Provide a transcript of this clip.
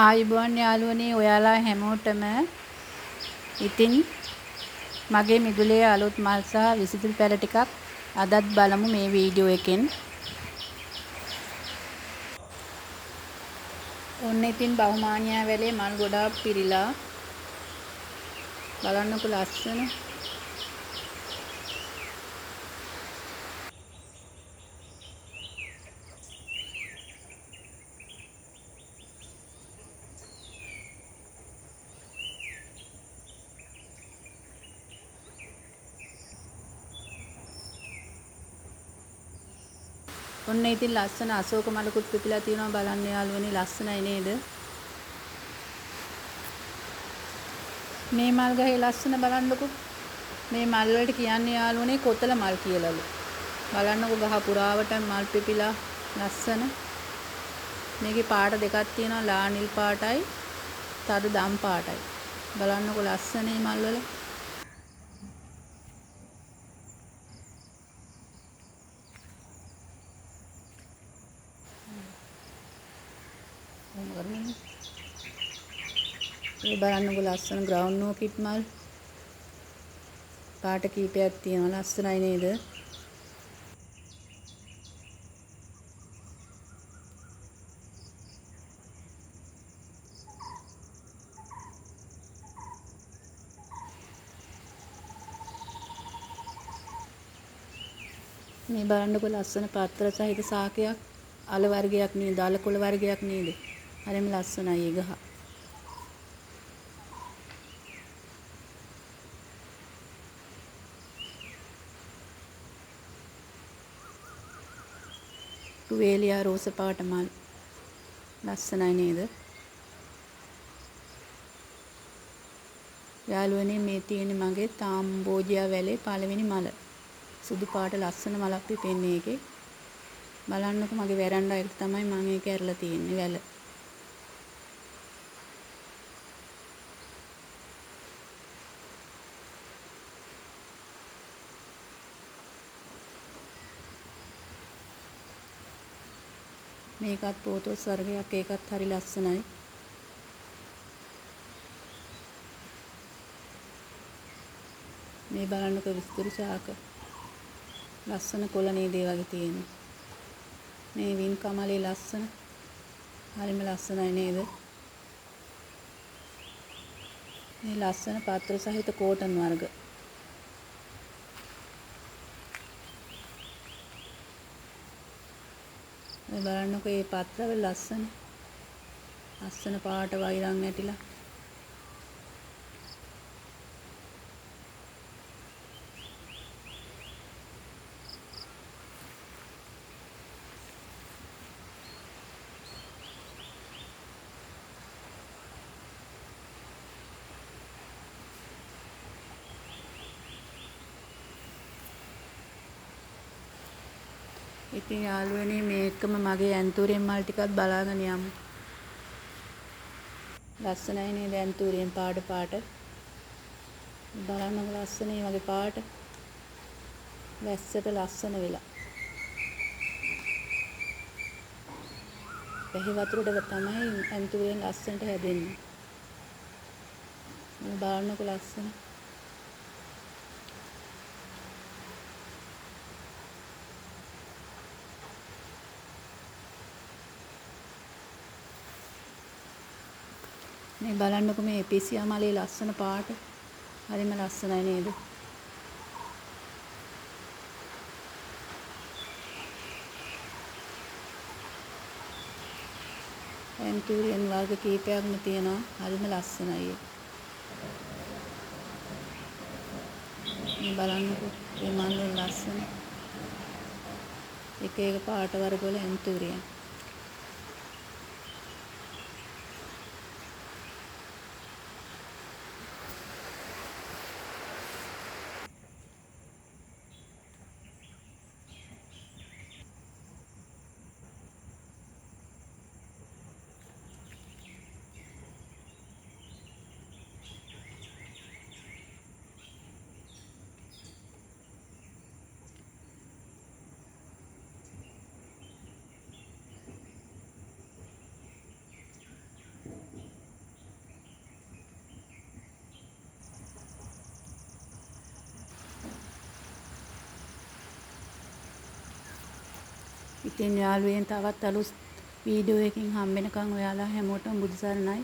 ආයුබෝවන් යාළුවනේ ඔයාලා හැමෝටම. ඉතින් මගේ මිදුලේ අලුත් මල් සහ විසිතුරු පැල ටිකක් අදත් බලමු මේ වීඩියෝ එකෙන්. ඔන්න ඉතින් බහුමානියා වැලේ මල් ගොඩාක් පිරීලා. බලන්නකො ලස්සන. ඔන්න ඉතින් ලස්සන අශෝක මලකුත් පිපිලා තියෙනවා බලන්න යාළුවනේ ලස්සනයි නේද? මේ මල් ගහේ ලස්සන බලන්නකො. මේ මල් වලට කියන්නේ යාළුවනේ කොතල මල් කියලාලු. බලන්නකො ගහ පුරාවට මල් පිපිලා ලස්සන. මේකේ පාට දෙකක් තියෙනවා ලා නිල් පාටයි තද දම් පාටයි. බලන්නකො ලස්සනේ මල් වල. මේ බලන්නකො ලස්සන ග්‍රවුන්ඩ් ඕකිඩ් මල්. පාට කීපයක් තියෙනවා ලස්සනයි නේද? මේ බලන්නකො ලස්සන පත්‍ර සහිත සාකයක්. අල වර්ගයක් නේද? අල කොළ වර්ගයක් නේද? හරිම ලස්සනයි ඒ ගහ. රුවේලියා රෝස පාට මල්. ලස්සනයි නේද? යාළුවනේ මේ තියෙන්නේ මගේ තාම්බෝජියා වැලේ පළවෙනි මල. සුදු පාට ලස්සන මලක් පිපෙන්නේ ඒකේ. බලන්නකො මගේ වැරන්ඩා එක තමයි මම ඒක ඇරලා තියෙන්නේ වැල. මේකත් පෝතොස් වර්ගයක් ඒකත් හරි ලස්සනයි. මේ බලන්නකො විස්තර ශාක. ලස්සන කොළ නේද ඒ වගේ තියෙන්නේ. මේ වින් කමලේ ලස්සන. හරිම ලස්සනයි නේද? මේ ලස්සන පත්‍ර සහිත කෝටන් වර්ග. මේ බලන්නකො මේ පත්‍රවල ලස්සන. ලස්සන පාට වයිරන් ඇටිලා. ඉතින් යාළුවනේ මේකම මගේ ඇන්තූරියම් මල් ටිකත් බලාගෙන යමු. ලස්සනයි නේද ඇන්තූරියම් පාට පාට. බලන්නකො ලස්සන මේ වගේ පාට. වැස්සට ලස්සන වෙලා. වැහි වතුරට තමයි ඇන්තූරියම් ලස්සනට හැදෙන්නේ. මේ බලන්නකො ලස්සන. මේ බලන්නකො මේ එපිසියා මලේ ලස්සන පාට. හරිම ලස්සනයි නේද? ඇන්තූරියම් වර්ග කීපයක්ම තියෙනවා. හරිම ලස්සනයි. මේ බලන්නකො මේ මල් වල ලස්සන. එක එක පාට වර්ග වල ඇන්තූරියම්. ඉතින් යාළුවෝ තවත් අලුත් වීඩියෝ එකකින් හම්බ වෙනකන් ඔයාලා හැමෝටම බුදු සරණයි.